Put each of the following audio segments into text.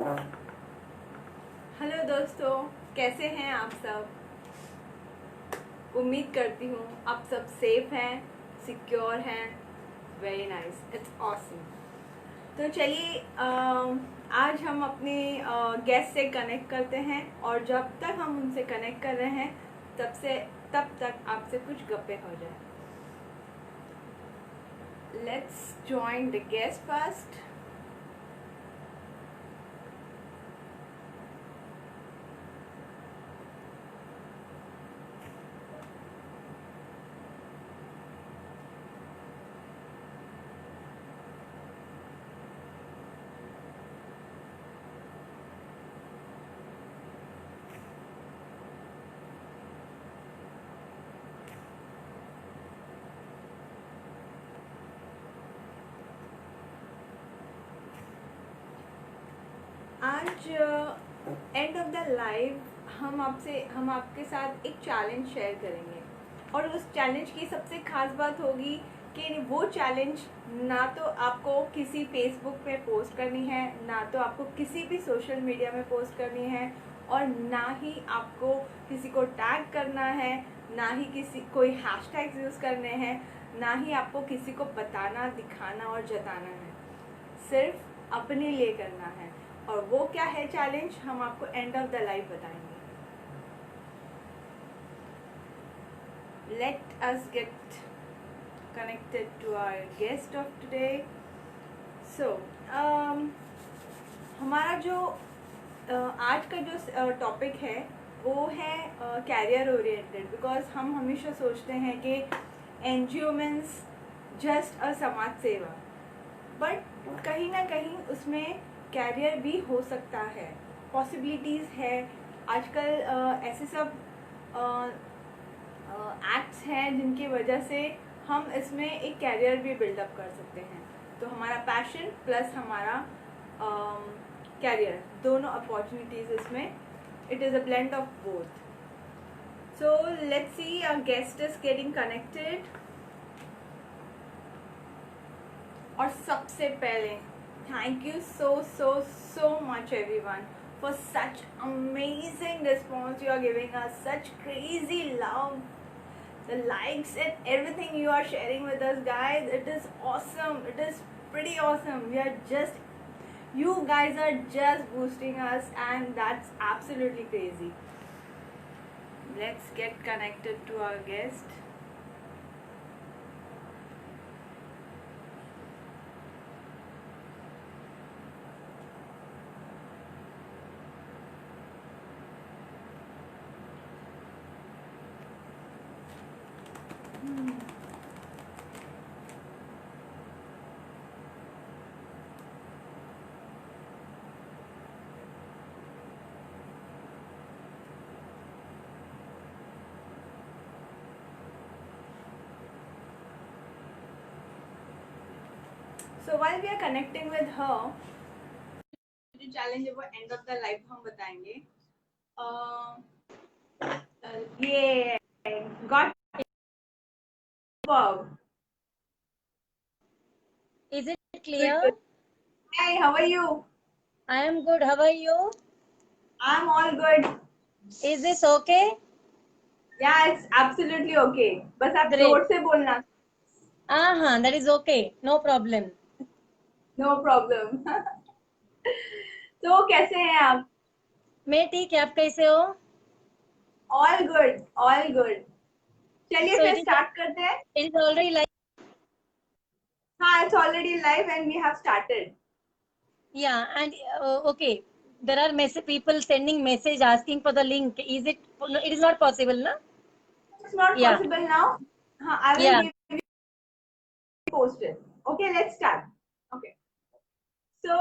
Hello दोस्तों, कैसे हैं आप सब। उम्मीद करती हूँ आप सब सेफ हैं, सिक्योर हैं। Very nice, it's awesome. तो चलिए आज हम अपने गेस्ट से कनेक्ट करते हैं और जब तक हम उनसे कनेक्ट कर रहे हैं तब तक आपसे कुछ गप्पे हो जाए। Let's join the guest first. आज एंड ऑफ द लाइव हम आपके साथ एक चैलेंज शेयर करेंगे और उस चैलेंज की सबसे खास बात होगी कि वो चैलेंज ना तो आपको किसी फेसबुक पे पोस्ट करनी है, ना तो आपको किसी भी सोशल मीडिया में पोस्ट करनी है, और ना ही आपको किसी को टैग करना है, ना ही किसी कोई हैशटैग्स यूज़ करने हैं, ना ही आपको किसी को बताना, दिखाना और जताना है। सिर्फ अपने लिए करना है। और वो क्या है चैलेंज, हम आपको एंड ऑफ द लाइफ बताएंगे। Let us get connected to our guest of today. So हमारा जो आज का जो टॉपिक है वो है कैरियर ओरिएंटेड। बिकॉज हम हमेशा सोचते हैं कि एनजीओ मीन्स जस्ट अ समाज सेवा, बट कहीं ना कहीं उसमें कैरियर भी हो सकता है, पॉसिबिलिटीज़ है। आजकल ऐसे सब एक्ट्स हैं जिनकी वजह से हम इसमें एक कैरियर भी बिल्डअप कर सकते हैं। तो हमारा पैशन प्लस हमारा कैरियर, दोनों अपॉर्चुनिटीज़ इसमें, it is a blend of both. So let's see, our guest is getting connected. और सबसे पहले thank you so much everyone for such amazing response you are giving us, such crazy love, the likes and everything you are sharing with us, guys. It is awesome, it is pretty awesome. You guys are just boosting us, and that's absolutely crazy. Let's get connected to our guest. So while we are connecting with her, जो challenge है वो and of the life हम बताएंगे। ये got verb. Is it Good, clear? good. Hi, how are you? I am good. How are you? I'm all good. Is this okay? Yeah, it's absolutely okay. बस आप Great. जोर से बोलना। That is okay. No problem. No problem. तो कैसे हैं आप? मैं ठीक है, आप कैसे हो? All good, all good. चलिए So फिर स्टार्ट करते हैं। it is already like, हाँ, it's already live and we have started. yeah, and okay. There are people sending message asking for the link. Is it? No, it is not possible, na? It's not Yeah, possible now. हाँ, I will yeah. give you posted. Okay, let's start. Okay. So,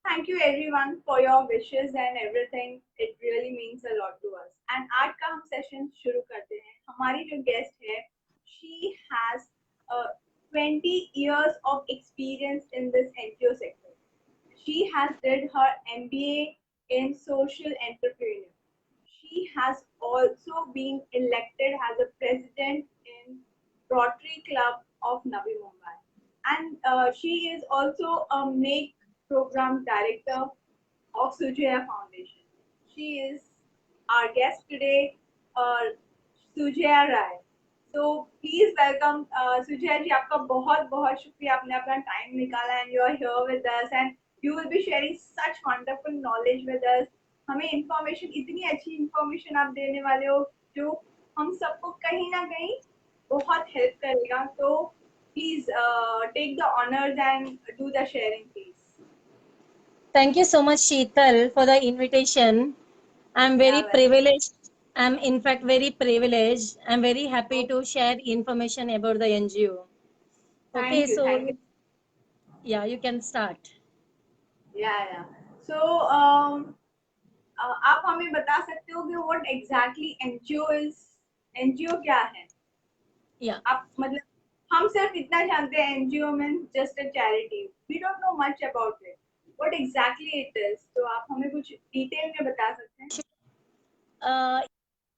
thank you everyone for your wishes and everything. It really means a lot to us. And आज का हम session शुरू करते हैं। हमारी जो guest है, she has 20 years of experience in this NGO sector. She has did her MBA in social entrepreneur. She has also been elected as a president in Rotary Club of Navi Mumbai. And she is also a make Program Director of Sujaya Foundation. She is our guest today, Sujaya Rai. So please welcome Sujaya ji. आपका बहुत बहुत शुक्रिया, आपने अपना time निकाला and you are here with us and you will be sharing such wonderful knowledge with us. हमें information, इतनी अच्छी information आप देने वाले हो जो हम सबको कहीं ना कहीं बहुत help करेगा. तो please take the honors and do the sharing, please. Thank you so much, Sheetal, for the invitation. I'm very Yeah, welcome. privileged. I'm in fact very privileged. I'm very happy to share information about the NGO. Okay, Thank you, so thank you. yeah, you can start. Yeah. So आप हमें बता सकते हो कि what exactly NGO is? NGO क्या है? Yeah. आप मतलब हम सिर्फ इतना जानते हैं NGO means just a charity. We don't know much about it. What exactly it is? तो आप हमें कुछ डिटेल में बता सकते हैं?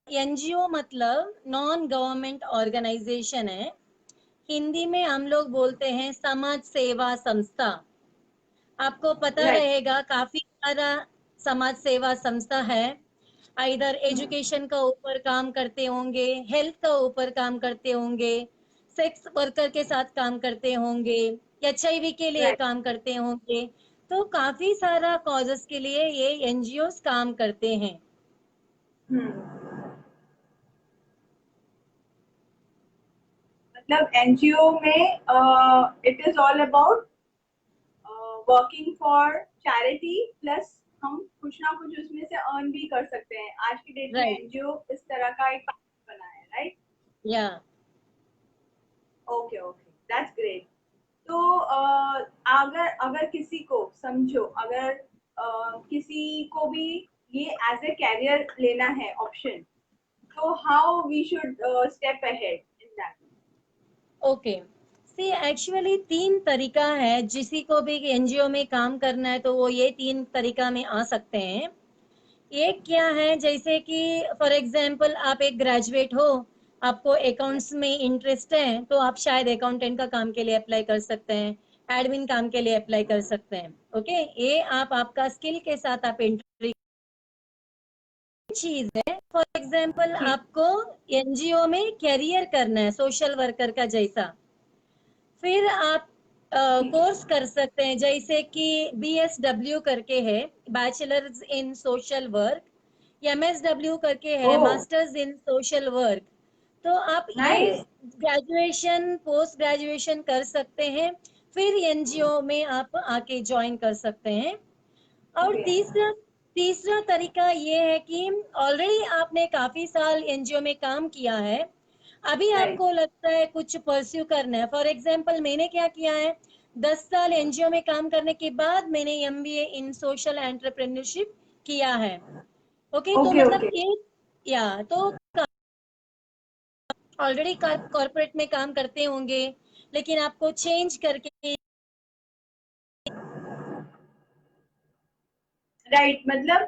एनजीओ मतलब नॉन गवर्नमेंट ऑर्गेनाइजेशन है. हिंदी में हम लोग बोलते हैं समाज सेवा संस्था. आपको पता रहेगा काफी सारा समाज सेवा संस्था है. इधर एजुकेशन का ऊपर काम करते होंगे, हेल्थ का ऊपर काम करते होंगे, सेक्स वर्कर के साथ काम करते होंगे, एचआईवी के लिए काम करते होंगे. तो काफी सारा कॉजेस के लिए ये एनजीओ काम करते हैं. मतलब एनजीओ में it is all about working for charity plus हम कुछ ना कुछ उसमें से अर्न भी कर सकते हैं. आज की डेट में एनजीओ इस तरह का एक बना है, राइट? या ओके, दैट्स ग्रेट. तो अगर किसी को समझो, अगर किसी को भी ये एज ए कैरियर लेना है ऑप्शन, तो how we should step ahead in that? Okay, see actually 3 तरीका है. जिसी को भी एनजीओ में काम करना है तो वो ये 3 तरीका में आ सकते हैं. एक क्या है, जैसे कि फॉर एग्जांपल आप एक ग्रेजुएट हो, आपको अकाउंट्स में इंटरेस्ट है, तो आप शायद अकाउंटेंट का काम के लिए अप्लाई कर सकते हैं, एडमिन काम के लिए अप्लाई कर सकते हैं. ओके, ये आप आपका स्किल के साथ आप एंट्री. चीज है, फॉर एग्जांपल आपको एनजीओ में कैरियर करना है सोशल वर्कर का जैसा, फिर आप कोर्स कर सकते हैं, जैसे कि BSW करके है, bachelors in social work. MSW करके है, मास्टर्स इन सोशल वर्क. तो आप ये ग्रेजुएशन पोस्ट ग्रेजुएशन कर सकते हैं, फिर एनजीओ में आप आके ज्वाइन कर सकते हैं. और तीसरा तरीका ये है कि ऑलरेडी आपने काफी साल एनजीओ में काम किया है, अभी आपको लगता है कुछ परस्यू करना है. फॉर एग्जांपल मैंने क्या किया है, 10 साल एनजीओ में काम करने के बाद मैंने MBA इन सोशल एंटरप्रेन्योरशिप किया है. ओके, तो मतलब एक या तो ऑलरेडी कॉर्पोरेट में काम करते होंगे, लेकिन आपको चेंज करके राइट. मतलब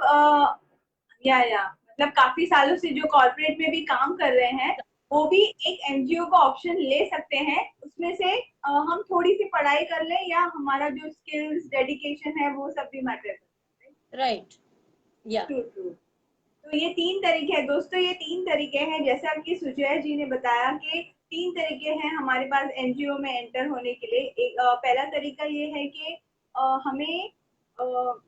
मतलब काफी सालों से जो कॉर्पोरेट में भी काम कर रहे हैं वो भी एक एनजीओ का ऑप्शन ले सकते हैं. उसमें से हम थोड़ी सी पढ़ाई कर लें या हमारा जो स्किल्स डेडिकेशन है वो सब भी मैटर करता है. राइट. या ट्रू. तो ये 3 तरीके हैं दोस्तों, ये 3 तरीके हैं जैसा कि सुजय जी ने बताया कि 3 तरीके हैं हमारे पास एनजीओ में एंटर होने के लिए. एक पहला तरीका ये है कि हमें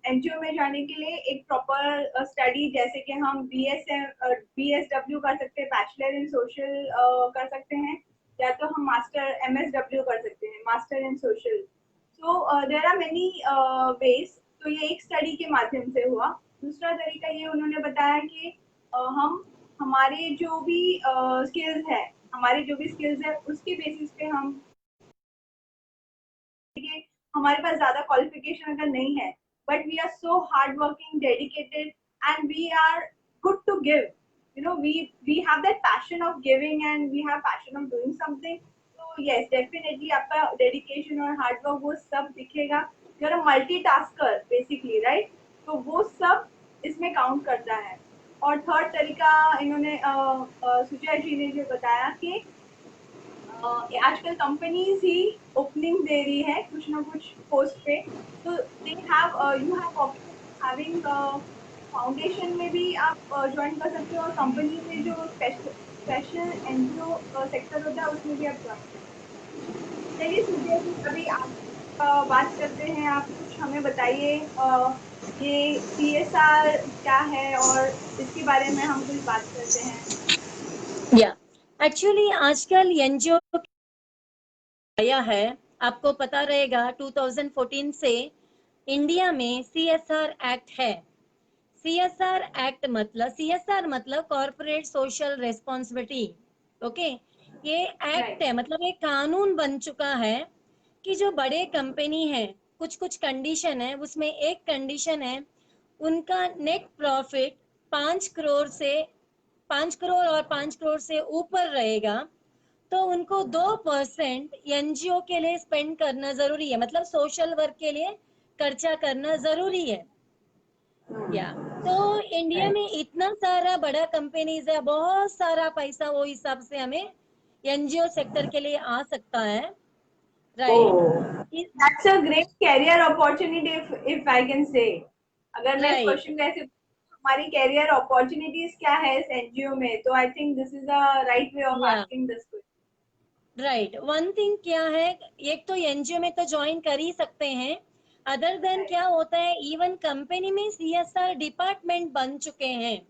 एनजीओ में जाने के लिए एक प्रॉपर स्टडी, जैसे कि हम BSW कर सकते हैं, बैचलर इन सोशल कर सकते हैं, या तो हम मास्टर MSW कर सकते हैं, master in social. So there are many ways. तो ये एक स्टडी के माध्यम से हुआ. दूसरा तरीका ये उन्होंने बताया कि हम हमारे जो भी स्किल्स है, उसके बेसिस पे हम, हमारे पास ज्यादा क्वालिफिकेशन अगर नहीं है, but we are so hard working, dedicated and we are good to give, we have that passion of giving and we have passion of doing something. तो yes, definitely आपका डेडिकेशन और हार्ड वर्क वो सब दिखेगा. You are a multitasker basically, right? तो वो सब इसमें काउंट करता है. और थर्ड तरीका इन्होंने सुजय जी ने जो बताया कि आजकल कंपनीज ही ओपनिंग दे रही है कुछ ना कुछ पोस्ट पे, तो they have you have option having foundation में भी आप ज्वाइन कर सकते हो, और कंपनी में जो स्पेशल एनजीओ सेक्टर होता है उसमें भी आप ज्वाइन कर सकते हो। चलिए सुजय जी, अभी आप बात करते हैं, आप कुछ हमें बताइए ये सीएसआर क्या है, और इसके बारे में हम कुछ बात करते हैं। या एक्चुअली आजकल एनजीओ आया है, आपको पता रहेगा 2014 से इंडिया में सीएसआर एक्ट है। सीएसआर मतलब कॉर्पोरेट सोशल रेस्पॉन्सिबिलिटी। ओके, ये एक्ट राइट। है, मतलब एक कानून बन चुका है कि जो बड़े कंपनी है, कुछ कुछ कंडीशन है, उसमें एक कंडीशन है उनका नेट प्रॉफिट 5 करोड़ से 5 करोड़ और 5 करोड़ से ऊपर रहेगा, तो उनको 2% एनजीओ के लिए स्पेंड करना जरूरी है, मतलब सोशल वर्क के लिए खर्चा करना जरूरी है। या तो इंडिया राइट। में इतना सारा बड़ा कंपनीज है, बहुत सारा पैसा वो हिसाब से हमें एनजीओ सेक्टर के लिए आ सकता है। Oh, right. that's a great career opportunity if I can say. अगर मैं इस राइट। क्वेश्चन का ऐसे हमारी कैरियर अपॉर्चुनिटीज क्या है इस एनजीओ में, तो I think this is a right way of या asking this question. Right, one thing क्या है, एक तो एनजीओ में तो ज्वाइन कर ही सकते हैं, अदर देन क्या होता है, इवन कंपनी में सीएसआर डिपार्टमेंट बन चुके हैं,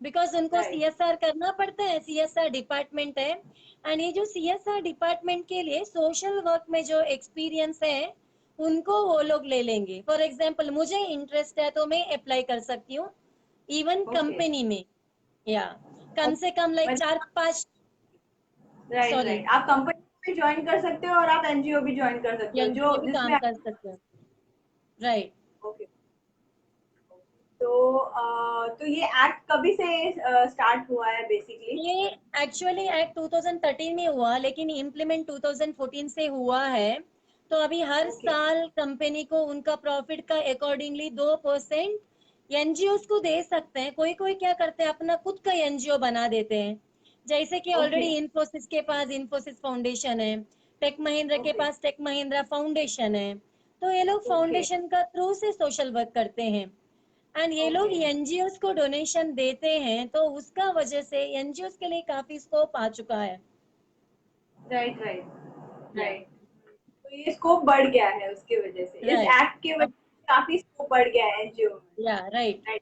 बिकॉज उनको राइट। सीएसआर करना पड़ता है, सीएसआर डिपार्टमेंट है। एंड ये जो सीएसआर डिपार्टमेंट के लिए सोशल वर्क में जो एक्सपीरियंस है उनको वो लोग ले लेंगे। फॉर एग्जाम्पल मुझे इंटरेस्ट है तो मैं अप्लाई कर सकती हूँ इवन ओके। कंपनी में। या कम से कम लाइक चार मतलब पांच राइट, सॉरी राइट, आप कंपनी भी ज्वाइन कर सकते हो और आप एनजीओ भी ज्वाइन कर सकते हो जो एनजीओ भी जिसमें काम कर सकते हैं। राइट। ओके। तो तो ये एक्ट कभी से स्टार्ट हुआ है बेसिकली? ये एक्चुअली एक्ट 2013 में हुआ, लेकिन इम्प्लीमेंट 2014 से हुआ है। तो अभी हर ओके। साल कंपनी को उनका प्रॉफिट का अकॉर्डिंगली 2% एनजीओ को दे सकते हैं। कोई कोई क्या करते हैं, अपना खुद का एनजीओ बना देते हैं, जैसे कि ओके। ऑलरेडी इन्फोसिस के पास इन्फोसिस फाउंडेशन है, टेक महिंद्रा के ओके। पास टेक महिंद्रा फाउंडेशन है, तो ये लोग ओके। फाउंडेशन का थ्रू से सोशल वर्क करते हैं। एंड ये लोग ओके। एनजीओ को डोनेशन देते हैं, तो उसका वजह से एनजीओ के लिए काफी स्कोप आ चुका है। राइट, राइट, या राइट। तो ये स्कोप बढ़ गया है उसकी वजह से, इस राइट। एक्ट के वजह से काफी स्कोप बढ़ गया है एनजीओ में। या राइट। राइट।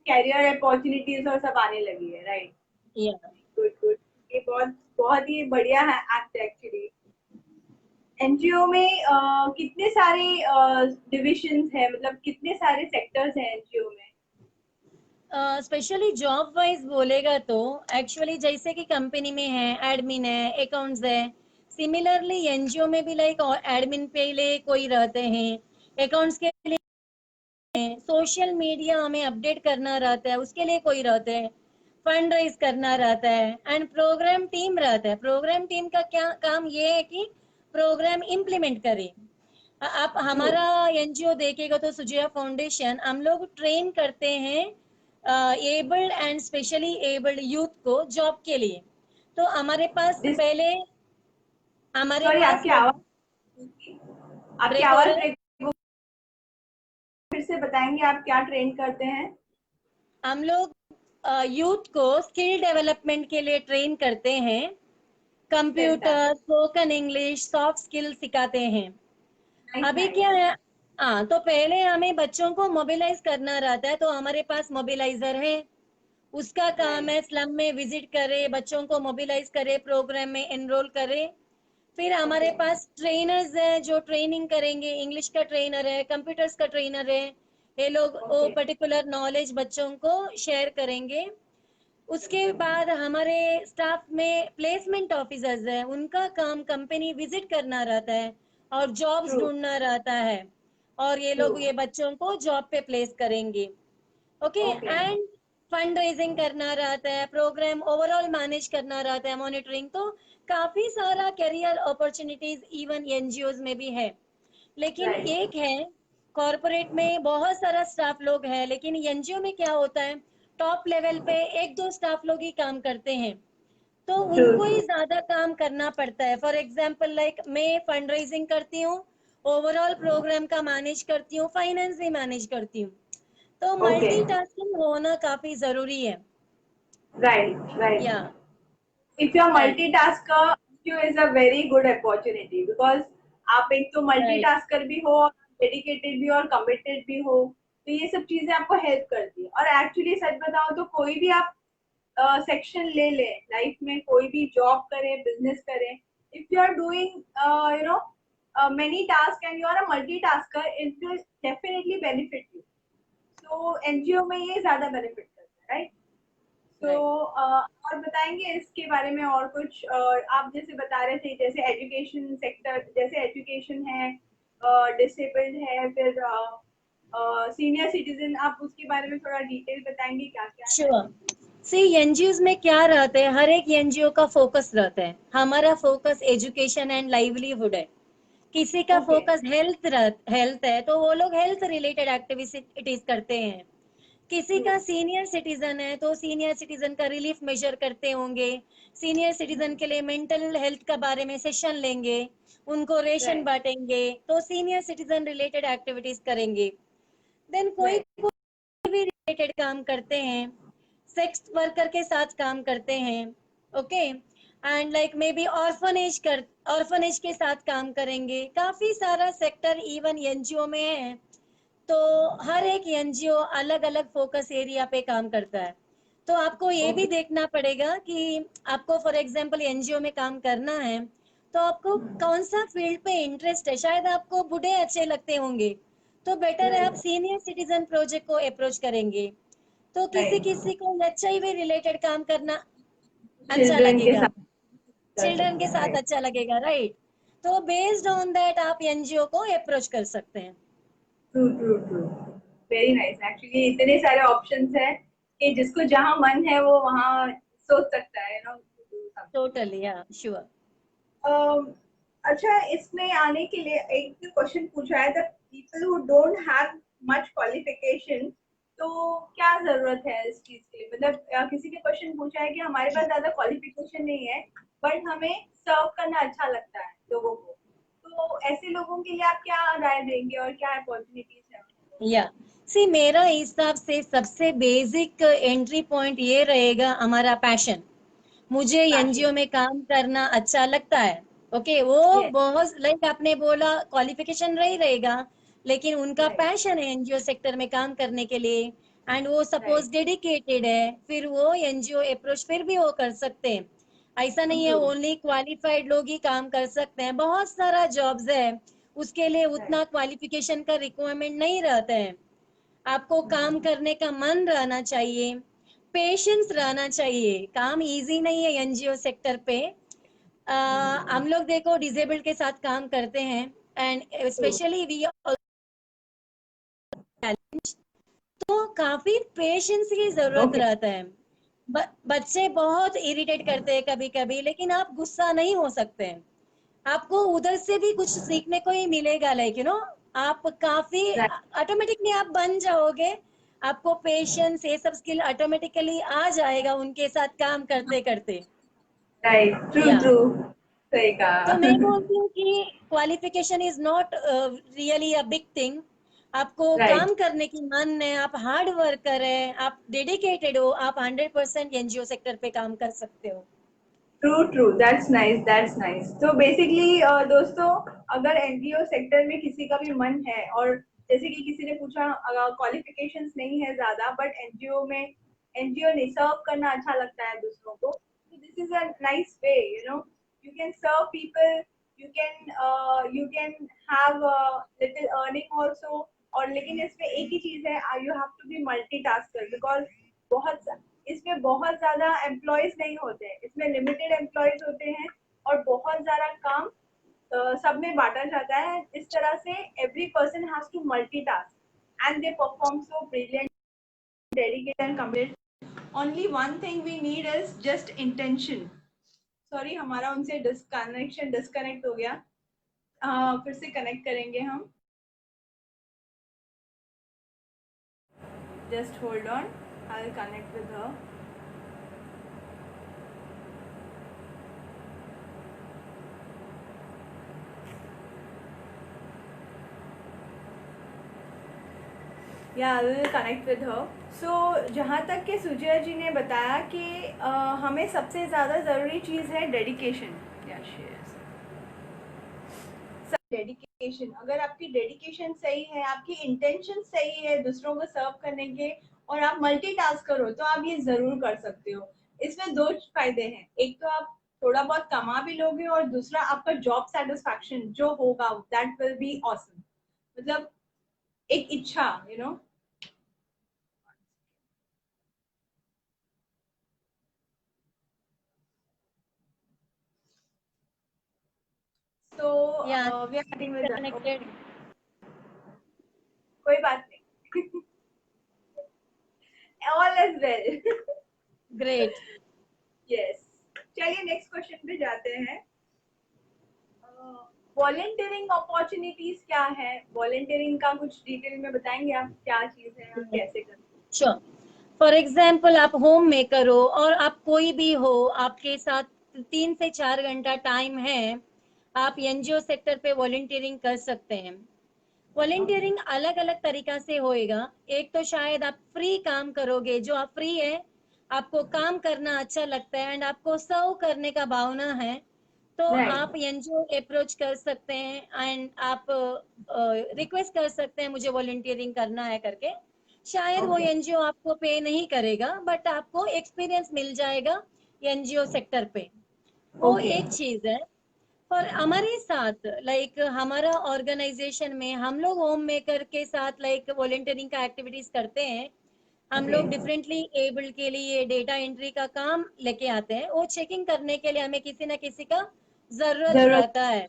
कैरियर अपॉर्चुनिटीज और सब आने लगी है, राइट। या गुड, गुड। ये बहुत बहुत ही बढ़िया है एक्ट एक्चुअली। एनजीओ में कितने सारे डिविजन्स हैं, मतलब कितने सारे सेक्टर्स हैं एनजीओ में? स्पेशली जॉब वाइज बोलेगा तो एक्चुअली जैसे कि कंपनी में है एडमिन है, अकाउंट्स है, सिमिलरली एनजीओ में भी लाइक एडमिन पे लिए कोई रहते हैं, अकाउंट्स के लिए सोशल मीडिया हमें अपडेट करना रहता है उसके लिए कोई रहते हैं, फंड राइज करना रहता है, एंड प्रोग्राम टीम रहता है। प्रोग्राम टीम का क्या काम ये है कि प्रोग्राम इम्प्लीमेंट करे। आप ट्रू। हमारा एनजीओ देखेगा तो सुजया फाउंडेशन, हम लोग ट्रेन करते हैं abled and specially abled youth को जॉब के लिए। तो हमारे पास जिस पहले हमारे सॉरी, पास आपकी आवाज, आपकी ब्रेक हो आवाज रहा है। ब्रेक, फिर से बताएंगे आप क्या ट्रेन करते हैं? हम लोग यूथ को स्किल डेवलपमेंट के लिए ट्रेन करते हैं, computer, fantastic. Spoken English, soft skill सिखाते हैं। नाइस, अभी क्या नाइस। है, हाँ, तो पहले हमें बच्चों को मोबिलाइज करना रहता है, तो हमारे पास मोबिलाइजर है, उसका काम राइट। है स्लम में विजिट करे, बच्चों को मोबिलाइज करे, प्रोग्राम में एनरोल करे। फिर हमारे ओके। पास ट्रेनर्स है जो ट्रेनिंग करेंगे, इंग्लिश का ट्रेनर है, कंप्यूटर्स का ट्रेनर है, ये लोग वो ओके। पर्टिकुलर नॉलेज बच्चों को शेयर करेंगे। उसके बाद हमारे स्टाफ में प्लेसमेंट ऑफिसर्स है, उनका काम कंपनी विजिट करना रहता है और जॉब्स ट्रू। ढूंढना रहता है, और ये ट्रू। लोग ये बच्चों को जॉब पे प्लेस करेंगे। Okay, okay. End fund raising करना रहता है, प्रोग्राम ओवरऑल मैनेज करना रहता है, मॉनिटरिंग। तो काफी सारा करियर अपॉर्चुनिटीज इवन एनजीओ में भी है। लेकिन राइट। एक है, कॉरपोरेट में बहुत सारा स्टाफ लोग है, लेकिन एनजीओ में क्या होता है, टॉप लेवल पे एक दो स्टाफ लोग ही काम करते हैं। तो True, उनको ही true. ज्यादा काम करना पड़ता है। फॉर एग्जाम्पल लाइक मैं फंड रेजिंग करती हूँ, ओवरऑल प्रोग्राम का मैनेज करती हूँ, फाइनेंस भी मैनेज करती हूँ, तो Okay. मल्टीटास्किंग होना काफी जरूरी है। Right, right. या If you're right multitasker, you is a very good opportunity because आप एक तो राइट मल्टीटास्कर भी हो, डेडिकेटेड भी हो और कमिटेड भी हो, तो ये सब चीजें आपको हेल्प करती है। और एक्चुअली सच बताओ तो कोई भी आप सेक्शन ले ले लाइफ में, कोई भी जॉब करें, बिजनेस करें, if you are doing you know many tasks and you are a multitasker, it will definitely benefit you. तो एनजीओ में ये ज्यादा बेनिफिट करता है, राइट? तो राइट। और बताएंगे इसके बारे में और कुछ? आप जैसे बता रहे थे, जैसे एजुकेशन सेक्टर, जैसे एजुकेशन है, डिसेबल्ड है, फिर सीनियर सिटीजन, आप उसके बारे में थोड़ा डिटेल बताएंगे क्या क्या है? श्योर। सी एनजीओ में क्या रहता है, हर एक एनजीओ का फोकस रहता है। हमारा फोकस एजुकेशन एंड लाइवलीहुड है, किसी का ओके, फोकस हेल्थ है तो वो लोग हेल्थ रिलेटेड एक्टिविटीज करते हैं। किसी ट्रू, का सीनियर सिटीजन है तो सीनियर सिटीजन का रिलीफ मेजर करते होंगे, सीनियर सिटीजन के लिए मेंटल हेल्थ का बारे में सेशन लेंगे, उनको रेशन राइट, बांटेंगे, तो सीनियर सिटीजन रिलेटेड एक्टिविटीज करेंगे। देन कोई राइट, भी रिलेटेड काम करते हैं, सेक्स वर्कर के साथ काम करते हैं, okay, and like may be orphanage के साथ काम करेंगे। काफी सारा सेक्टर इवन एनजीओ में है, तो हर एक एनजीओ अलग अलग फोकस एरिया पे काम करता है। तो आपको ये भी ओके, देखना पड़ेगा कि आपको फॉर एग्जांपल एनजीओ में काम करना है तो आपको कौन सा फील्ड पे इंटरेस्ट है। शायद आपको बूढ़े अच्छे लगते होंगे, तो बेटर है आप राइट, सीनियर सिटीजन प्रोजेक्ट को अप्रोच करेंगे। तो किसी राइट, किसी को एचआईवी रिलेटेड काम करना अच्छा चिल्ड्रन के लगेगा, साथ कर चिल्ड्रन सकते के हैं, साथ राइट, अच्छा लगेगा, राइट। तो बेस्ड ऑन दैट आप एनजीओ को अप्रोच कर सकते हैं। True, true, true, very nice. Actually इतने सारे ऑप्शंस हैं कि जिसको जहाँ मन है वो वहाँ सोच सकता है, no, to do something. Totally, yeah sure. अच्छा, इसमें आने के लिए एक क्वेश्चन पूछा है, the people who don't have much qualification, तो क्या जरूरत है इस चीज के लिए? मतलब किसी ने क्वेश्चन पूछा है कि हमारे पास ज्यादा क्वालिफिकेशन नहीं है बट हमें सर्व करना अच्छा लगता है लोगों को, तो ऐसे लोगों के लिए आप क्या राय देंगे और क्या अपॉर्चुनिटीज है? या सी मेरा हिसाब से सबसे बेसिक एंट्री पॉइंट ये रहेगा हमारा पैशन। मुझे पैशन, एनजीओ में काम करना अच्छा लगता है, ओके। वो यस, बहुत लाइक आपने बोला क्वालिफिकेशन रही रहेगा, लेकिन उनका राइट, पैशन है एनजीओ सेक्टर में काम करने के लिए, एंड वो सपोज राइट, डेडिकेटेड है, फिर वो एनजीओ अप्रोच फिर भी वो कर सकते हैं। ऐसा नहीं है ट्रू, ओनली क्वालिफाइड लोग ही काम कर सकते हैं, बहुत सारा जॉब्स है उसके लिए राइट, उतना क्वालिफिकेशन का रिक्वायरमेंट नहीं रहता है। आपको काम करने का मन रहना चाहिए, पेशेंस रहना चाहिए। काम इजी नहीं है एनजीओ सेक्टर पे। हम लोग देखो डिसेबल्ड के साथ काम करते हैं, एंड ट्रू, स्पेशली वी, तो काफी पेशेंस की जरूरत ओके, रहता है। बच्चे बहुत इरिटेट करते हैं कभी कभी, लेकिन आप गुस्सा नहीं हो सकते हैं। आपको उधर से भी कुछ सीखने को ही मिलेगा, लाइक आप काफी राइट, ऑटोमेटिकली आप बन जाओगे। आपको पेशेंस ये सब स्किल ऑटोमेटिकली आ जाएगा उनके साथ काम करते करते। राइट, ट्रू, या ट्रू, सही तो कहा। मैं बोलती हूँ कि qualification is not really a big thing. आपको राइट, काम करने की मन है, आप हार्ड वर्कर है, आप डेडिकेटेड हो, आप 100% एनजीओ सेक्टर पे काम कर सकते हो। True, true, that's nice, that's nice. तो बेसिकली दोस्तों, अगर एनजीओ सेक्टर में किसी का भी मन है, और जैसे कि किसी ने पूछा क्वालिफिकेशंस नहीं है ज्यादा बट एनजीओ में, एनजीओ ने सर्व करना अच्छा लगता है दूसरों को, तो this is a nice way, you know, you can serve people, you can have little earning also. और लेकिन इसमें एक ही चीज है, you have to be multitasker, because बहुत इसमें बहुत ज्यादा एम्प्लॉयज नहीं होते हैं, इसमें लिमिटेड एम्प्लॉयज होते हैं और बहुत ज्यादा काम सब में बांटा जाता है। इस तरह से every person has to multitask and they perform so brilliant, dedicated and committed. Only one thing we need is just intention. Sorry, हमारा उनसे डिस्कनेक्शन डिस्कनेक्ट हो गया। फिर से कनेक्ट करेंगे हम। Just hold on, I will connect with her. या I will connect with her. So जहाँ तक कि सुजय जी ने बताया कि हमें सबसे ज़्यादा ज़रूरी चीज़ है डेडिकेशन। डेडिकेशन, अगर आपकी डेडिकेशन सही है, आपकी इंटेंशन सही है दूसरों को सर्व करने के, और आप मल्टीटास्क करो, तो आप ये ज़रूर कर सकते हो। इसमें दो फायदे हैं, एक तो आप थोड़ा बहुत कमा भी लोगे, और दूसरा आपका जॉब सेटिस्फैक्शन जो होगा दैट विल बी ऑसम। मतलब एक इच्छा, you know. So Yeah, we are starting with that. connected. कोई बात नहीं। All is well. Great. Yes. चलिए नेक्स्ट क्वेश्चन पे जाते हैं। वॉलंटियरिंग अपॉर्चुनिटीज क्या है? वॉलंटियरिंग का कुछ डिटेल में बताएंगे आप, क्या चीज है और कैसे करते हैं? Sure. फॉर एग्जाम्पल आप होम मेकर हो और आप कोई भी हो, आपके साथ 3 से 4 घंटा टाइम है, आप एनजीओ सेक्टर पे वॉलंटियरिंग कर सकते हैं। वॉलंटियरिंग अलग अलग तरीका से होएगा। एक तो शायद आप फ्री काम करोगे, जो आप फ्री है, आपको काम करना अच्छा लगता है एंड आपको सर्व करने का भावना है, तो आप एनजीओ अप्रोच कर सकते हैं एंड आप रिक्वेस्ट कर सकते हैं मुझे वॉलंटियरिंग करना है करके। शायद वो एनजीओ आपको पे नहीं करेगा, बट आपको एक्सपीरियंस मिल जाएगा एनजीओ सेक्टर पे। वो एक चीज है। और हमारे साथ हमारा ऑर्गेनाइजेशन में हम लोग होम मेकर के साथ वॉलंटियरिंग का एक्टिविटीज करते हैं। हम लोग डिफरेंटली एबल्ड के लिए डेटा एंट्री का काम लेके आते हैं। वो चेकिंग करने के लिए हमें किसी ना किसी का जरूरत रहता है।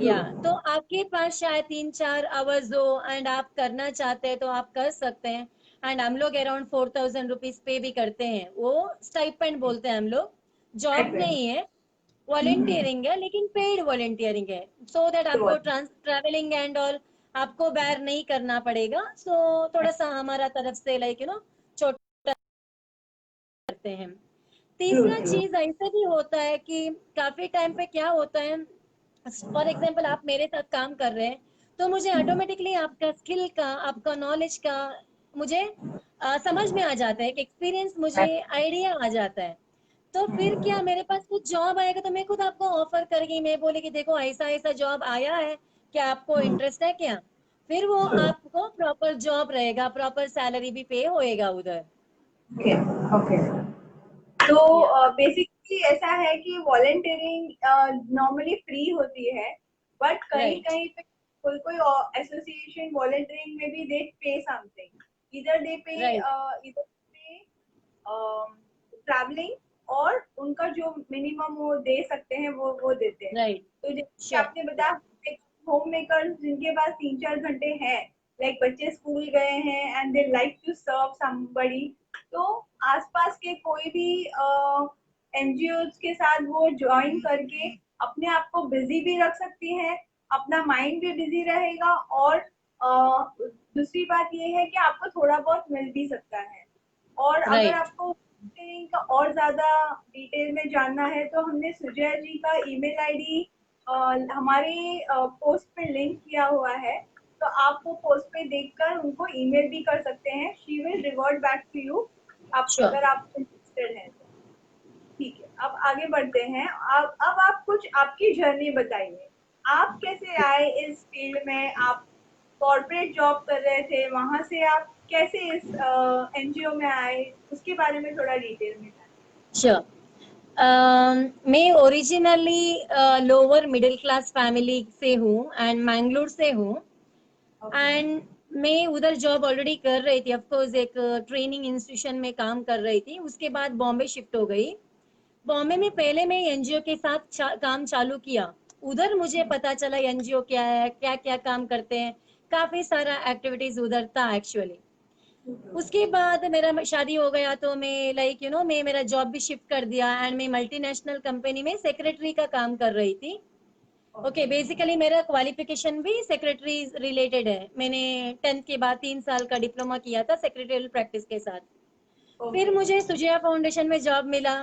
या तो आपके पास शायद 3-4 आवर्स हो एंड आप करना चाहते हैं तो आप कर सकते हैं। एंड हम लोग अराउंड 4000 रुपीज पे भी करते हैं। वो स्टाइपेंड बोलते हैं हम लोग। जॉब नहीं है, वॉलेंटियरिंग है, लेकिन पेड वॉलेंटियरिंग है, सो दैट आपको ट्रैवलिंग एंड ऑल आपको बैर नहीं करना पड़ेगा। सो थोड़ा सा हमारा तरफ से छोटा करते हैं। तीसरा चीज ऐसा भी होता है कि काफी टाइम पे क्या होता है, फॉर एग्जाम्पल आप मेरे साथ काम कर रहे हैं, तो मुझे ऑटोमेटिकली आपका स्किल का, आपका नॉलेज का मुझे समझ में आ जाता है, कि एक्सपीरियंस मुझे आइडिया आ जाता है। तो फिर क्या, मेरे पास कुछ जॉब आएगा तो मैं खुद आपको ऑफर करेगी, मैं बोले कि देखो ऐसा ऐसा जॉब आया है, क्या आपको इंटरेस्ट है क्या? फिर वो आपको प्रॉपर जॉब रहेगा, प्रॉपर सैलरी भी पे होएगा उधर। Okay okay. तो या बेसिकली ऐसा है कि वॉलंटियरिंग नॉर्मली फ्री होती है, बट कहीं राइट कहीं पे कोई कोई एसोसिएशन वॉलंटियरिंग में भी दे पे समथिंग, इधर दे पे राइट इधर पे ट्रैवलिंग, और उनका जो मिनिमम वो दे सकते हैं वो देते हैं। राइट तो जैसे श्योर आपने बताया, होम मेकर्स जिनके पास 3-4 घंटे हैं, लाइक बच्चे स्कूल गए हैं and they like to serve somebody, तो आसपास के कोई भी एनजीओ के साथ वो ज्वाइन करके अपने आप को बिजी भी रख सकती हैं, अपना माइंड भी बिजी रहेगा, और दूसरी बात ये है कि आपको थोड़ा बहुत मिल भी सकता है। और अगर राइट आपको का और ज्यादा डिटेल में जानना है, तो हमने सुजय जी का ईमेल आईडी हमारे पोस्ट पे लिंक किया हुआ है, तो आप वो पोस्ट पे देखकर उनको ईमेल भी कर सकते हैं। She will revert back to you, आप श्योर। अगर आप इंटरेस्टेड हैं तो। ठीक है, अब आगे बढ़ते हैं। अब आप कुछ आपकी जर्नी बताइए, आप कैसे आए इस फील्ड में? आप कॉर्पोरेट जॉब कर रहे थे, वहां से आप कैसे इस एनजीओ में आए, उसके बारे में थोड़ा डिटेल में बताइए। श्योर। मैं originally lower middle class family से हूँ एंड मैंगलोर से हूँ। ओके एंड मैं उधर जॉब ऑलरेडी कर रही थी, ऑफ कोर्स एक ट्रेनिंग इंस्टीट्यूशन में काम कर रही थी। उसके बाद बॉम्बे शिफ्ट हो गई। बॉम्बे में पहले मैं एनजीओ के साथ काम चालू किया। उधर मुझे पता चला एनजीओ क्या है, क्या क्या काम करते हैं। काफी सारा एक्टिविटीज उधर था एक्चुअली। उसके बाद मेरा शादी हो गया, तो मैं मैं मेरा जॉब भी शिफ्ट कर दिया एंड मैं मल्टीनेशनल कंपनी में सेक्रेटरी का काम कर रही थी। ओके, बेसिकली मेरा क्वालिफिकेशन भी सेक्रेटरी रिलेटेड है। मैंने 10th के बाद 3 साल का डिप्लोमा किया था सेक्रेटरियल प्रैक्टिस के साथ। फिर ओके मुझे सुजया फाउंडेशन में जॉब मिला।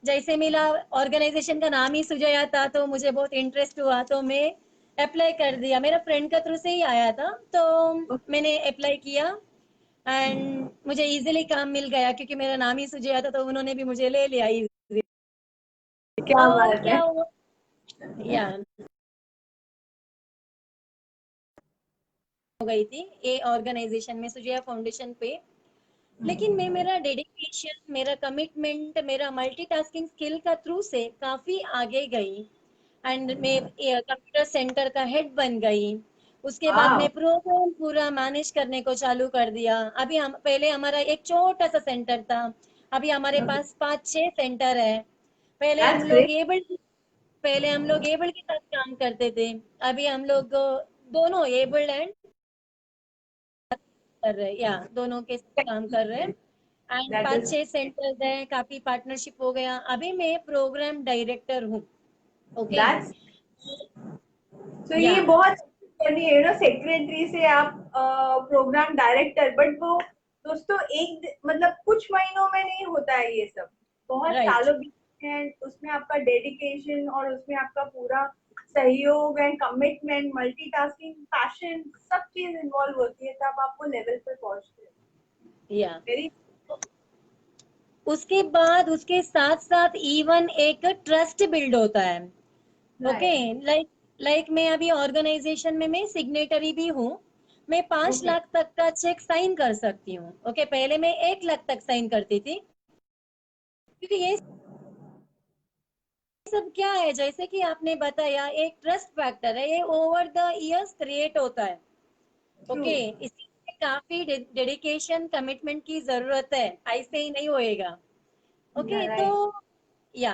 जैसे मिला, ऑर्गेनाइजेशन का नाम ही सुजया था, तो मुझे बहुत इंटरेस्ट हुआ, तो मैं अप्लाई कर दिया। मेरा फ्रेंड का थ्रू से ही आया था, तो मैंने अप्लाई किया। एंड मुझे इजीली काम मिल गया क्योंकि मेरा नाम ही सुजया था, तो उन्होंने भी मुझे ले लिया easily। क्या तो बात है। क्या हुआ, या हो गई थी ये ऑर्गेनाइजेशन में, सुजया फाउंडेशन पे। लेकिन मैं मेरा डेडिकेशन, मेरा कमिटमेंट, मेरा मल्टीटास्किंग स्किल का थ्रू से काफी आगे गई। एंड मैं कंप्यूटर सेंटर का हेड बन गई। उसके बाद वाह। मैं प्रोग्राम पूरा मैनेज करने को चालू कर दिया। अभी हम, पहले हमारा एक छोटा सा सेंटर था, अभी हमारे पास 5-6 सेंटर है। पहले हम दैट्स लोग ग्रेट। एबल पहले हम लोग एबल के साथ काम करते थे। अभी हम लोग दोनों एबल्ड एंड कर रहे हैं, या दोनों के साथ काम कर रहे हैं। एंड दैट पांच इज छह सेंटर्स हैं, काफी पार्टनरशिप हो गया। अभी मैं प्रोग्राम डायरेक्टर हूँ। ओके। दैट्स तो या ये बहुत जर्नी है ना, सेक्रेटरी से आप प्रोग्राम डायरेक्टर, बट वो दोस्तों मतलब कुछ महीनों में नहीं होता है ये सब, बहुत राइट, सालों बीतते हैं उसमें। आपका डेडिकेशन और उसमें आपका पूरा सहयोग एंड कमिटमेंट, मल्टीटास्किंग, पैशन, सब चीज इन्वॉल्व होती है, तब आप वो लेवल पे पहुंचते हैं। या वेरी। उसके बाद उसके साथ साथ इवन एक ट्रस्ट बिल्ड होता है। ओके। राइट। लाइक मैं अभी ऑर्गेनाइजेशन में मैं सिग्नेटरी भी हूँ। मैं पांच ओके। लाख तक का चेक साइन कर सकती हूँ। ओके, पहले मैं 1 लाख तक साइन करती थी, क्योंकि ये सब क्या है, जैसे कि आपने बताया, एक ट्रस्ट फैक्टर है, ये ओवर द इयर्स क्रिएट होता है। ट्रू। ओके, इसमें काफी डेडिकेशन, कमिटमेंट की जरूरत है, ऐसे ही नहीं होएगा। ओके, तो राइट। या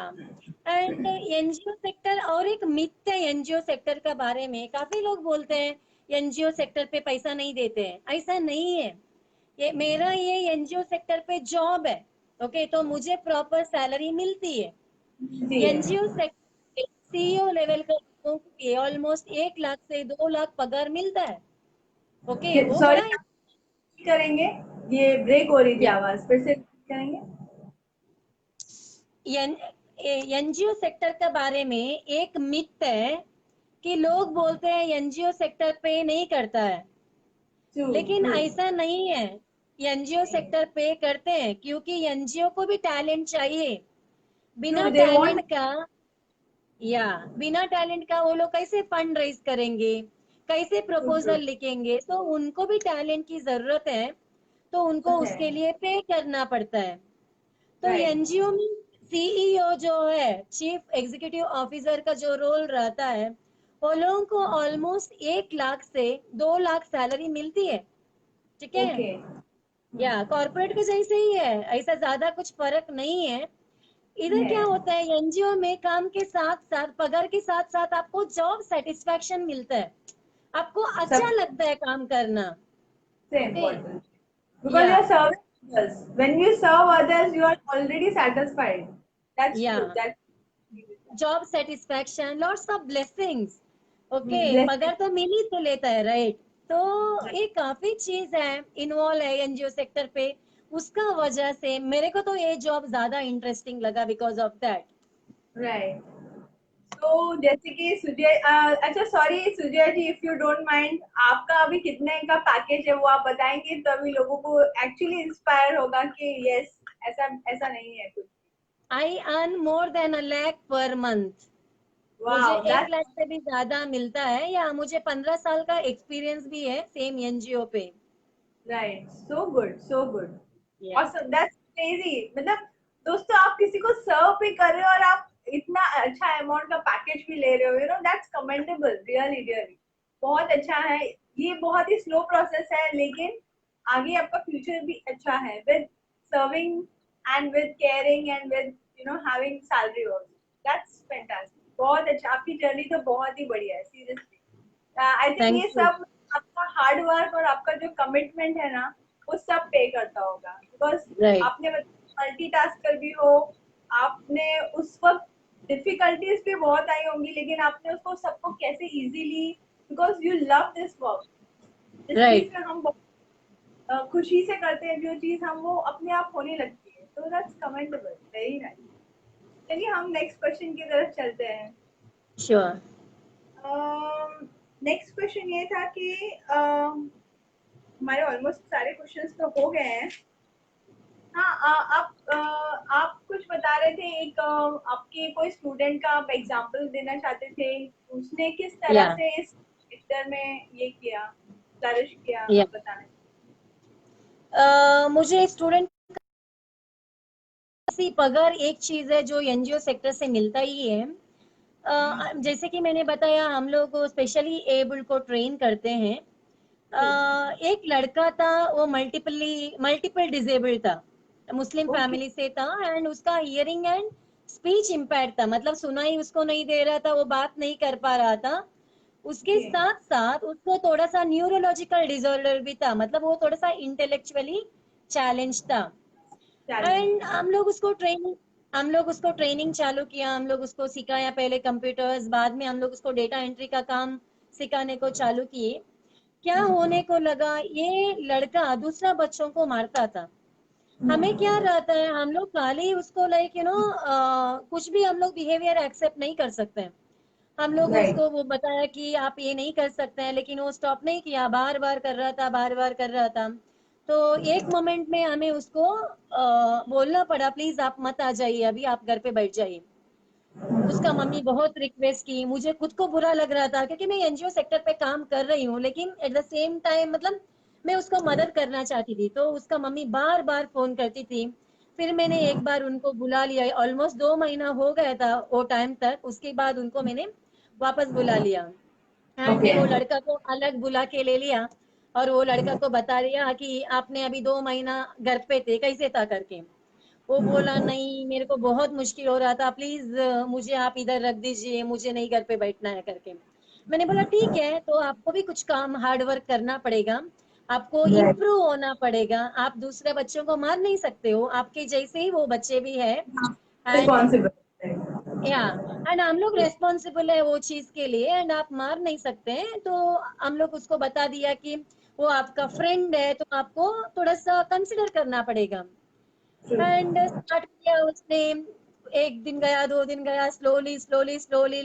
एंड एनजीओ सेक्टर, और एक मिथ है एनजीओ सेक्टर का बारे में, काफी लोग बोलते हैं एनजीओ सेक्टर पे पैसा नहीं देते हैं। ऐसा नहीं है। ये एनजीओ सेक्टर पे जॉब है। ओके, तो मुझे प्रॉपर सैलरी मिलती है। जी है। एनजीओ सेक्टर सीईओ लेवल का लोगों को ऑलमोस्ट 1 लाख से 2 लाख पगार मिलता है। ओके, वो सॉरी, बड़ा करेंगे, ये ब्रेक हो रही थी या आवाज, फिर से करेंगे। एनजीओ सेक्टर के बारे में एक मिथ है कि लोग बोलते हैं एनजीओ सेक्टर पे नहीं करता है, ट्रू। लेकिन ट्रू। ऐसा नहीं है। एनजीओ सेक्टर पे करते हैं क्योंकि एनजीओ को भी टैलेंट चाहिए। ट्रू, बिना दे वांट। टैलेंट का, या बिना टैलेंट का वो लोग कैसे फंड रेज करेंगे, कैसे ट्रू। ट्रू। प्रपोजल लिखेंगे? तो उनको भी टैलेंट की जरूरत है, तो उनको है। उसके लिए पे करना पड़ता है। तो राइट। एनजीओ में सीईओ जो है, चीफ एग्जीक्यूटिव ऑफिसर का जो रोल रहता है, वो लोगों को ऑलमोस्ट 1 लाख से 2 लाख सैलरी मिलती है। ठीक है। ओके। या कॉर्पोरेट के जैसे ही है, ऐसा ज्यादा कुछ फर्क नहीं है। इधर है। क्या होता है, एनजीओ में काम के साथ साथ, पगार के साथ साथ आपको जॉब सेटिस्फेक्शन मिलता है, आपको अच्छा सब लगता है काम करना। से okay. Important, because yeah you are serving others. When you serve others, you are already satisfied. That's या true. That's job satisfaction, lots of blessings. Okay, blessing. पगार तो मिल ही तो लेता है, राइट। तो ये काफी चीज है, इन्वॉल्व है एनजीओ सेक्टर पे। उसका वजह से मेरे को तो ये जॉब ज्यादा इंटरेस्टिंग लगा, बिकॉज ऑफ दैट। Right. तो जैसे कि सुजय, अच्छा sorry Sujay ji, if you don't mind, आपका अभी कितने का पैकेज है वो आप बताएंगे, तभी लोगों को एक्चुअली इंस्पायर होगा कि यस, ऐसा ऐसा नहीं है कुछ। I earn more than 1 lakh per month. मुझे वाओ, 1 लाख दैट्स से भी ज्यादा मिलता है, या मुझे 15 साल का एक्सपीरियंस भी है सेम एनजीओ पे। Right. So good, so good. या ऑसम, दैट्स क्रेजी। मतलब दोस्तों, आप किसी को सर्व भी कर रहे हो और आप इतना अच्छा अमाउंट का पैकेज भी ले रहे हो, you know, that's commendable, really really बहुत अच्छा है। ये बहुत ही स्लो प्रोसेस है, लेकिन आगे आपका फ्यूचर भी अच्छा है with serving and with caring and with having salary also. That's fantastic, बहुत अच्छा। आपकी जर्नी तो बहुत ही बढ़िया है, सीरियसली। आई थिंक थैंक ये यू। सब आपका हार्ड वर्क और आपका जो कमिटमेंट है ना, वो सब पे करता होगा, बिकॉज राइट, आपने मल्टीटास्कर भी हो। आपने उस वक्त डिफिकल्टीज भी बहुत आई होंगी, लेकिन आपने उसको सबको कैसे easily, because you love this work, जिस चीज राइट। में हम बहुत खुशी से करते हैं, जो चीज हम, वो अपने आप होने लगती है, तो दैट्स कमेंडेबल, वेरी नाइस। चलिए हम नेक्स्ट क्वेश्चन की तरफ चलते हैं। श्योर। नेक्स्ट क्वेश्चन ये था कि हमारे ऑलमोस्ट सारे क्वेश्चंस तो हो गए हैं। हाँ, आप कुछ बता रहे थे, एक आपके कोई स्टूडेंट का आप एग्जांपल देना चाहते थे, उसने किस तरह या से इस सेक्टर में ये किया, फ्लरिश किया, या आप बताना। मुझे स्टूडेंट अगर एक चीज है जो एनजीओ सेक्टर से मिलता ही है, जैसे कि मैंने बताया हम लोग स्पेशली एबल्ड को ट्रेन करते हैं। एक लड़का था, वो मल्टीपल डिसेबल्ड था, मुस्लिम ओके। फैमिली से था, एंड उसका हियरिंग एंड स्पीच इम्पेयर्ड था, मतलब सुनाई उसको नहीं दे रहा था, वो बात नहीं कर पा रहा था। उसके ओके। साथ साथ उसको थोड़ा सा न्यूरोलॉजिकल डिसऑर्डर भी था, मतलब वो थोड़ा सा इंटेलेक्चुअली चैलेंज था। चैलेंज। एंड हम लोग उसको ट्रेनिंग चालू किया, हम लोग उसको सिखाया पहले कंप्यूटर्स, बाद में हम लोग उसको डेटा एंट्री का काम सिखाने को चालू किए। क्या होने को लगा, ये लड़का दूसरा बच्चों को मारता था। हमें क्या रहता है, हम लोग खाली उसको लाइक कुछ भी हम लोग बिहेवियर एक्सेप्ट नहीं कर सकते हैं। हम लोग राइट। उसको वो बताया कि आप ये नहीं कर सकते हैं, लेकिन वो स्टॉप नहीं किया, बार बार कर रहा था, बार बार कर रहा था। तो एक मोमेंट में हमें उसको बोलना पड़ा, प्लीज आप मत आ जाइए, अभी आप घर पे बैठ जाइए। उसका मम्मी बहुत रिक्वेस्ट की, मुझे खुद को बुरा लग रहा था क्योंकि मैं एनजीओ सेक्टर पे काम कर रही हूँ, लेकिन एट द सेम टाइम मतलब मैं उसको मदद करना चाहती थी, तो उसका मम्मी बार बार फोन करती थी। फिर मैंने एक बार उनको बुला लिया, ऑलमोस्ट 2 महीना हो गया था वो टाइम तक, उसके बाद उनको मैंने वापस बुला लिया। And okay. वो लड़का को अलग बुला के ले लिया, और वो लड़का को बता दिया कि आपने अभी 2 महीना घर पे थे, कैसे था करके। वो बोला नहीं, मेरे को बहुत मुश्किल हो रहा था, प्लीज मुझे आप इधर रख दीजिए, मुझे नहीं घर पे बैठना है करके। मैंने बोला ठीक है, तो आपको भी कुछ काम हार्ड वर्क करना पड़ेगा, आपको राइट। इम्प्रूव होना पड़ेगा, आप दूसरे बच्चों को मार नहीं सकते हो, आपके जैसे ही वो बच्चे भी है। And responsible. या एंड हम लोग रेस्पॉन्सिबल है वो चीज के लिए, एंड आप मार नहीं सकते हैं। तो हम लोग उसको बता दिया कि वो आपका फ्रेंड है, तो आपको थोड़ा सा कंसिडर करना पड़ेगा। एंड स्टार्ट किया उसने, 1 दिन गया, 2 दिन गया, स्लोली स्लोली स्लोली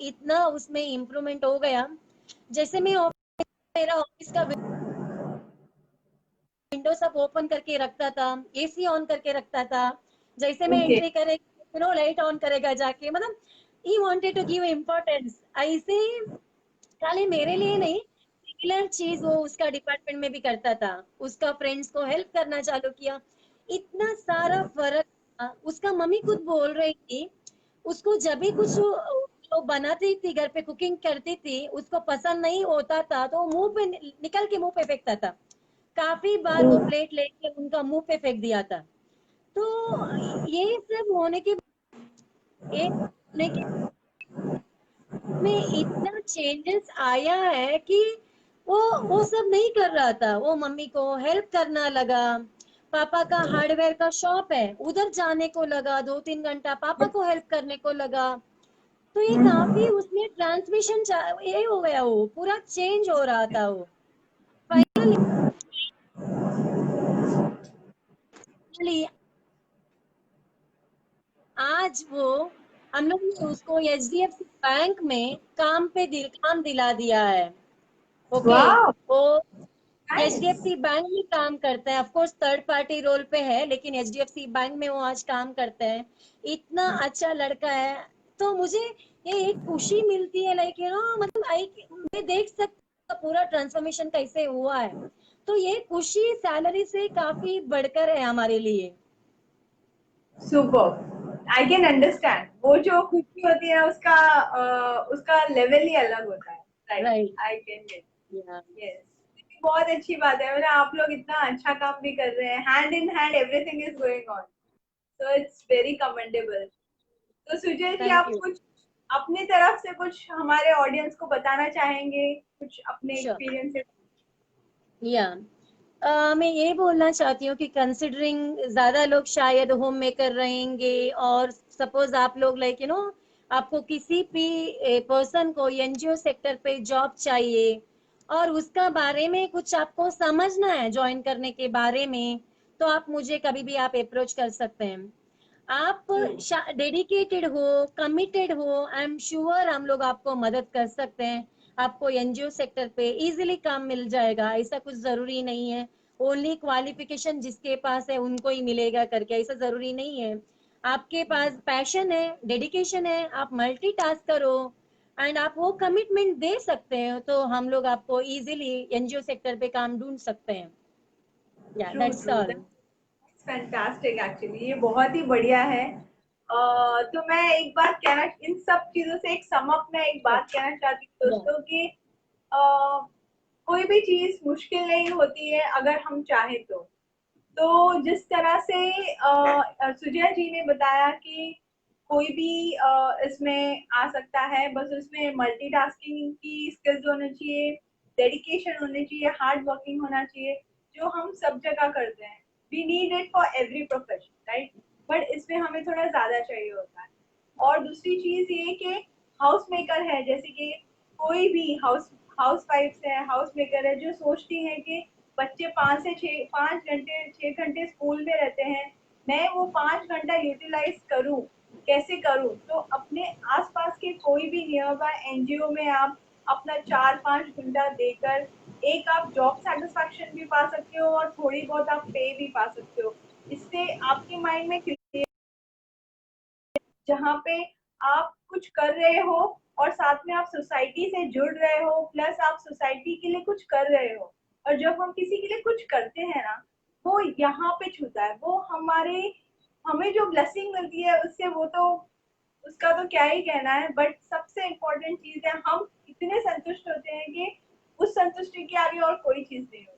इतना उसमें इम्प्रूवमेंट हो गया। जैसे मैं मेरा ऑफिस का विंडो सब ओपन करके रखता था, एसी ऑन करके रखता था, जैसे मैं ओके। एंट्री करे लाइट ऑन करेगा जाके, मतलब ही वांटेड टू गिव इम्पोर्टेंस ऐसे। खाली मेरे लिए नहीं, सिमिलर चीज वो उसका डिपार्टमेंट में भी करता था, उसका फ्रेंड्स को हेल्प करना चालू किया। इतना सारा फर्क था। उसका मम्मी खुद बोल रही थी, उसको जब भी कुछ वो बनाती थी घर पे, कुकिंग करती थी, उसको पसंद नहीं होता था तो वो मुंह पे निकल के मुंह पे फेंकता था। काफी बार वो प्लेट लेके उनका मुंह पे फेंक दिया था। तो ये सब होने के एक होने के में इतना चेंजेस आया है कि वो सब नहीं कर रहा था, वो मम्मी को हेल्प करना लगा। पापा का हार्डवेयर का शॉप है, उधर जाने को लगा, 2-3 घंटा पापा को हेल्प करने को लगा। तो ये काफी उसमें ट्रांसमिशन ये हो गया, वो पूरा चेंज हो रहा था वो। फाइनली आज वो, हम लोग ने उसको एचडीएफसी बैंक में काम दिला दिया है। ओके, वाह। वो नाइस। एचडीएफसी बैंक में काम करते हैं, of course third party role पे है, लेकिन एचडीएफसी बैंक में वो आज काम करते हैं। इतना अच्छा लड़का है। तो मुझे ये एक खुशी मिलती है, मतलब आई, मैं देख सकता हूँ पूरा ट्रांसफॉर्मेशन कैसे हुआ है। तो ये खुशी सैलरी से काफी बढ़कर है हमारे लिए। सुपर। आई कैन अंडरस्टैंड, वो जो खुशी होती है उसका उसका लेवल ही अलग होता है। Right. Right. I can get. या यस। बहुत अच्छी बात है, मतलब आप लोग इतना अच्छा काम भी कर रहे हैं, hand in hand everything is going on, so it's very commendable. तो सुजय जी, थैंक आप यू। कुछ अपनी तरफ से कुछ हमारे ऑडियंस को बताना चाहेंगे, कुछ अपने श्योर। एक्सपीरियंस से। या मैं ये बोलना चाहती हूँ कि कंसिडरिंग ज्यादा लोग शायद होम मेकर रहेंगे, और सपोज आप लोग आपको किसी भी पर्सन को एनजीओ सेक्टर पे जॉब चाहिए, और उसका बारे में कुछ आपको समझना है ज्वाइन करने के बारे में, तो आप मुझे कभी भी आप अप्रोच कर सकते हैं। आप डेडिकेटेड हो, कमिटेड हो, आई एम श्योर हम लोग आपको मदद कर सकते हैं। आपको एनजीओ सेक्टर पे इजीली काम मिल जाएगा। ऐसा कुछ जरूरी नहीं है ओनली क्वालिफिकेशन जिसके पास है उनको ही मिलेगा करके, ऐसा जरूरी नहीं है। आपके पास पैशन है, डेडिकेशन है, आप मल्टीटास्क करो एंड आप वो कमिटमेंट दे सकते हैं, तो हम लोग आपको इजीली एनजीओ सेक्टर पे काम ढूंढ सकते हैं। या true that's true, all. Fantastic actually, ये बहुत ही बढ़िया है। तो मैं एक बात कहना, इन सब चीजों से एक सम अप में एक बात कहना चाहती हूँ दोस्तों कि कोई भी चीज मुश्किल नहीं होती है अगर हम चाहें तो जिस तरह से सुजय जी ने बताया कि कोई भी इसमें आ सकता है, बस उसमें मल्टीटास्किंग की स्किल्स होना चाहिए, डेडिकेशन होनी चाहिए, हार्ड वर्किंग होना चाहिए, जो हम सब जगह करते हैं। We need it for every profession, right? But इसमें हमें थोड़ा ज्यादा चाहिए होता है। और दूसरी चीज ये कि हाउस मेकर है, जैसे कि कोई भी हाउस वाइफ है, हाउस मेकर है, जो सोचती है कि बच्चे 5 घंटे 6 घंटे स्कूल में रहते हैं, मैं वो 5 घंटा यूटिलाइज करूं, कैसे करूं? तो अपने आसपास के कोई भी नियर बाय एनजीओ में आप अपना 4-5 घंटा देकर एक आप जॉब सेटिस्फैक्शन भी पा सकते हो और थोड़ी बहुत आप पे भी पा सकते हो। इससे आपके माइंड में जहाँ पे आप कुछ कर रहे हो और साथ में आप सोसाइटी से जुड़ रहे हो, प्लस आप सोसाइटी के लिए कुछ कर रहे हो। और जब हम किसी के लिए कुछ करते हैं ना, वो यहाँ पे छूता है, वो हमें जो ब्लेसिंग मिलती है उससे, वो तो उसका तो क्या ही कहना है। बट सबसे इम्पोर्टेंट चीज है, हम इतने संतुष्ट होते हैं कि उस संतुष्टि के आगे और कोई चीज नहीं होती।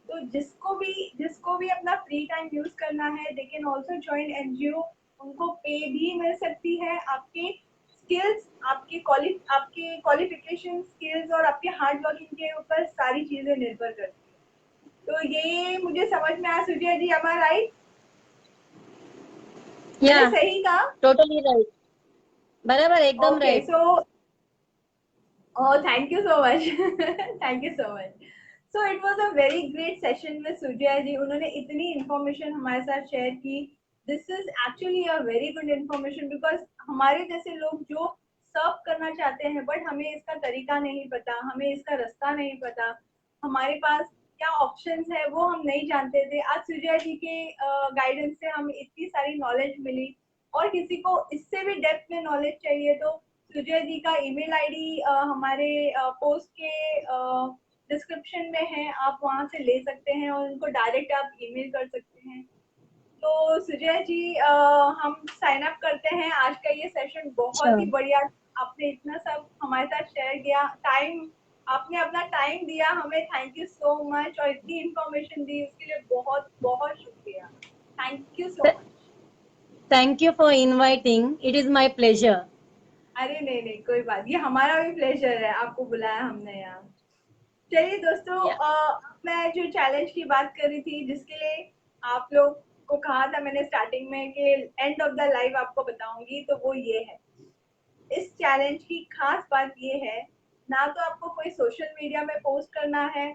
तो जिसको भी अपना फ्री टाइम यूज करना है, they can also join NGO. उनको पे भी मिल सकती है, आपके स्किल्स, आपके क्वालिफिकेशन स्किल्स और आपके हार्ड वर्किंग के ऊपर सारी चीजें निर्भर करती है। तो ये मुझे समझ में आया सुजय जी, am I right? या मैंने सही कहा? टोटली राइट, बराबर एकदम okay, right. So thank you so much. Thank you so much. So it was a very great session में सुजय जी, उन्होंने इतनी इंफॉर्मेशन हमारे साथ शेयर की। This is actually a very good information, because हमारे जैसे लोग जो सर्व करना चाहते हैं बट हमें इसका तरीका नहीं पता, हमें इसका रास्ता नहीं पता, हमारे पास क्या ऑप्शंस है वो हम नहीं जानते थे। आज सुजय जी के गाइडेंस से हमें इतनी सारी नॉलेज मिली। और किसी को इससे भी डेप्थ में नॉलेज चाहिए तो सुजय जी का ईमेल आईडी हमारे पोस्ट के डिस्क्रिप्शन में है, आप वहां से ले सकते हैं और उनको डायरेक्ट आप ईमेल कर सकते हैं। तो सुजय जी, हम साइन अप करते हैं। आज का ये सेशन बहुत ही श्योर। बढ़िया, आपने इतना सब हमारे साथ शेयर किया, टाइम, आपने अपना टाइम दिया हमें, थैंक यू सो मच। और इतनी इंफॉर्मेशन दी उसके लिए बहुत बहुत शुक्रिया, thank you so much. Thank you for inviting, it is my pleasure. अरे नहीं नहीं, कोई बात, ये हमारा भी प्लेजर है, आपको बुलाया हमने यहाँ। चलिए दोस्तों, या मैं जो चैलेंज की बात कर रही थी, जिसके लिए आप लोग को कहा था मैंने स्टार्टिंग में कि एंड ऑफ द लाइफ आपको बताऊंगी, तो वो ये है। इस चैलेंज की खास बात ये है, ना तो आपको कोई सोशल मीडिया में पोस्ट करना है,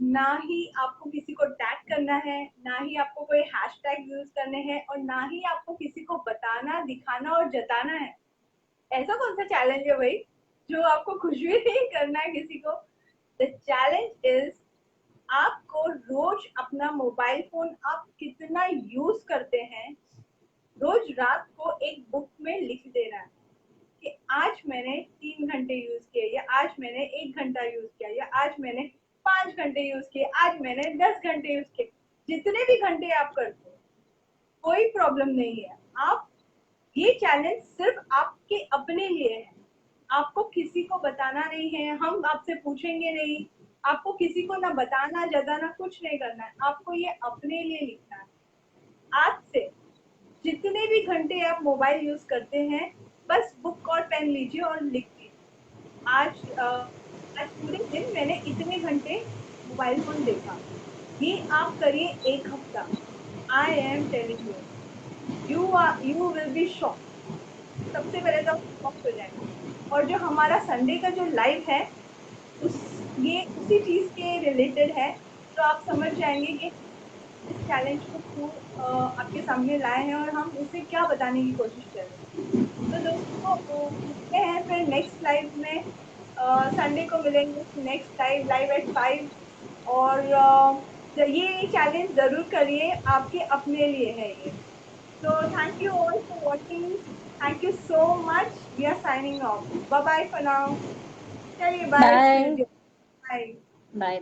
ना ही आपको किसी को टैग करना है, ना ही आपको कोई हैशटैग यूज करने हैं, और ना ही आपको किसी को बताना, दिखाना और जताना है। ऐसा कौन सा चैलेंज है भाई जो आपको कुछ भी नहीं करना है किसी को? द चैलेंज इज, आपको रोज अपना मोबाइल फोन आप कितना यूज करते हैं, रोज रात को एक बुक में लिख देना है कि आज मैंने 3 घंटे यूज किए, या आज मैंने 1 घंटा यूज किया, या आज मैंने 5 घंटे यूज किए, आज मैंने 10 घंटे यूज किए। जितने भी घंटे आप करते हो, कोई प्रॉब्लम नहीं है। आप, ये चैलेंज सिर्फ आपके अपने लिए है, आपको किसी को बताना नहीं है, हम आपसे पूछेंगे नहीं, आपको किसी को ना बताना जताना कुछ नहीं करना है, आपको ये अपने लिए लिखना है। आज से जितने भी घंटे आप मोबाइल यूज करते हैं, बस बुक और पेन लीजिए और लिख दीजिए, आज पूरे दिन मैंने इतने घंटे मोबाइल फोन देखा। ये आप करिए 1 हफ्ता। I am telling you, you will be shock. सबसे पहले तो आप शॉक हो जाएंगे। और जो हमारा संडे का जो लाइव है, उस ये उसी चीज के रिलेटेड है, तो आप समझ जाएंगे कि इस चैलेंज को क्यों आपके सामने लाए हैं और हम उसे क्या बताने की कोशिश कर रहे हैं। तो दोस्तों, मिलते हैं फिर नेक्स्ट लाइव में। संडे को मिलेंगे नेक्स्ट लाइव एट 5। और ये चैलेंज जरूर करिए, आपके अपने लिए है ये। तो thank you all for watching, thank you so much, we are signing off, bye bye for now. चलिए bye bye Shrividya, bye. Bye.